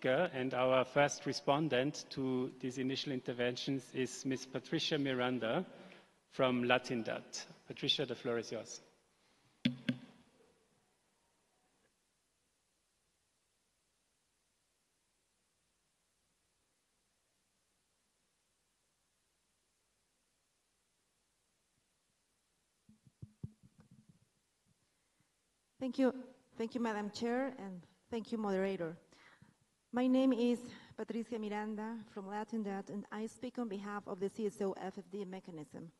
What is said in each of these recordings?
And our first respondent to these initial interventions is Ms. Patricia Miranda from Latindad. Patricia, the floor is yours. Thank you, Madam Chair, and thank you, moderator. My name is Patricia Miranda from Latindad, and I speak on behalf of the CSO FFD mechanism.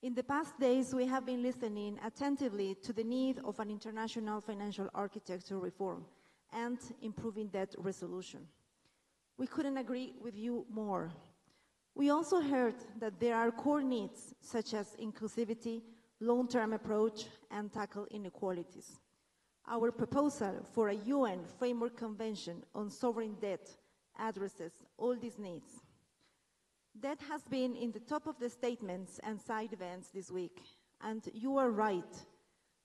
In the past days, we have been listening attentively to the need of an international financial architecture reform and improving debt resolution. We couldn't agree with you more. We also heard that there are core needs such as inclusivity, long-term approach, and tackle inequalities. Our proposal for a UN Framework Convention on Sovereign Debt addresses all these needs. That has been in the top of the statements and side events this week, and you are right.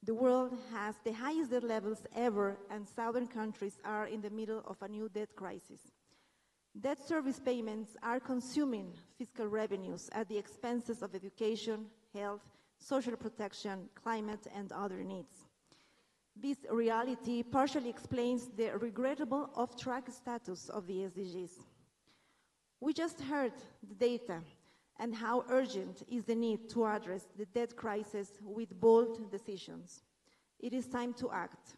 The world has the highest debt levels ever, and southern countries are in the middle of a new debt crisis. Debt service payments are consuming fiscal revenues at the expenses of education, health, social protection, climate, and other needs. This reality partially explains the regrettable off-track status of the SDGs. We just heard the data and how urgent is the need to address the debt crisis with bold decisions. It is time to act.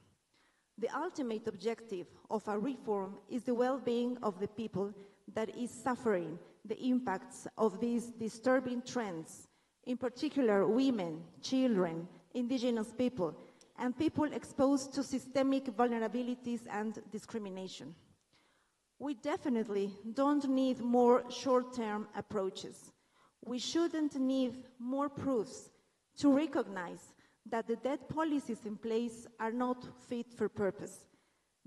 The ultimate objective of a reform is the well-being of the people that is suffering the impacts of these disturbing trends, in particular women, children, indigenous people, and people exposed to systemic vulnerabilities and discrimination. We definitely don't need more short-term approaches. We shouldn't need more proofs to recognize that the debt policies in place are not fit for purpose.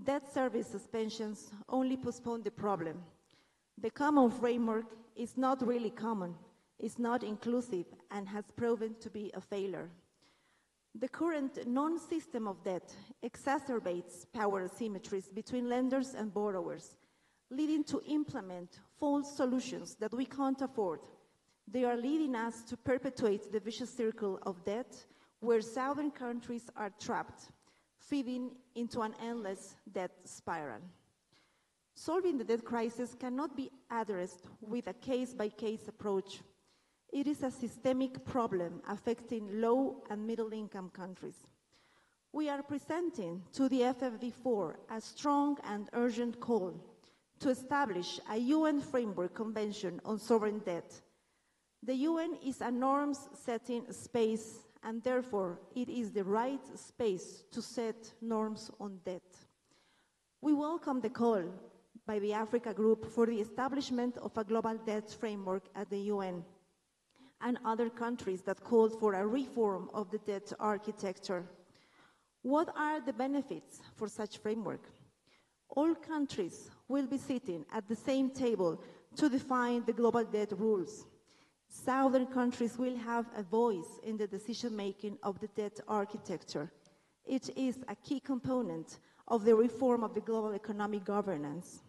Debt service suspensions only postpone the problem. The common framework is not really common, is not inclusive, and has proven to be a failure. The current non-system of debt exacerbates power asymmetries between lenders and borrowers, leading to implement false solutions that we can't afford. They are leading us to perpetuate the vicious circle of debt where southern countries are trapped, feeding into an endless debt spiral. Solving the debt crisis cannot be addressed with a case-by-case approach. It is a systemic problem affecting low and middle-income countries. We are presenting to the FFD4 a strong and urgent call to establish a UN Framework Convention on Sovereign Debt. The UN is a norms-setting space, and therefore it is the right space to set norms on debt. We welcome the call by the Africa Group for the establishment of a global debt framework at the UN, and other countries that called for a reform of the debt architecture. What are the benefits for such framework? All countries will be sitting at the same table to define the global debt rules. Southern countries will have a voice in the decision-making of the debt architecture. It is a key component of the reform of the global economic governance.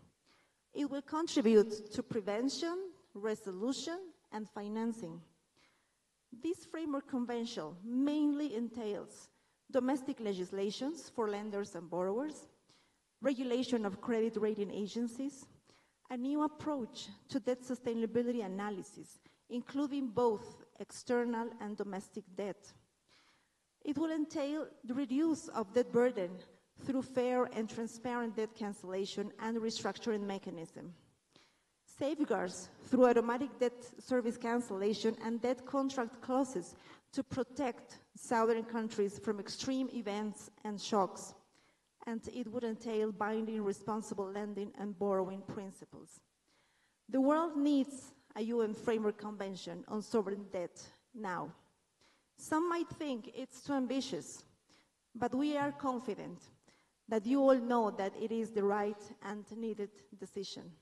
It will contribute to prevention, resolution, and financing. This framework convention mainly entails domestic legislations for lenders and borrowers, regulation of credit rating agencies, a new approach to debt sustainability analysis, including both external and domestic debt. It will entail the reduce of debt burden through fair and transparent debt cancellation and restructuring mechanism. Safeguards through automatic debt service cancellation and debt contract clauses to protect southern countries from extreme events and shocks. And it would entail binding responsible lending and borrowing principles. The world needs a UN Framework Convention on Sovereign Debt now. Some might think it's too ambitious, but we are confident that you all know that it is the right and needed decision.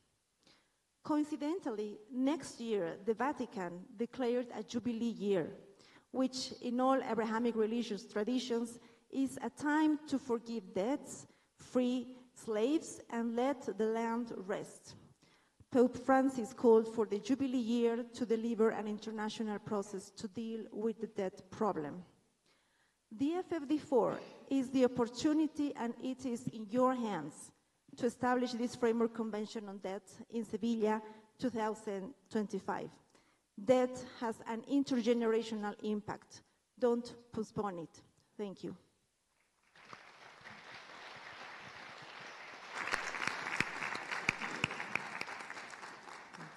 Coincidentally, next year, the Vatican declared a Jubilee year, which in all Abrahamic religious traditions is a time to forgive debts, free slaves and let the land rest. Pope Francis called for the Jubilee year to deliver an international process to deal with the debt problem. The FFD4 is the opportunity, and it is in your hands to establish this framework convention on debt in Sevilla 2025. Debt has an intergenerational impact. Don't postpone it. Thank you.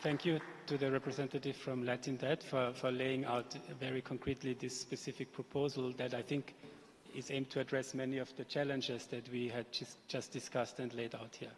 Thank you to the representative from Latin Debt for laying out very concretely this specific proposal that I think is aimed to address many of the challenges that we had just discussed and laid out here.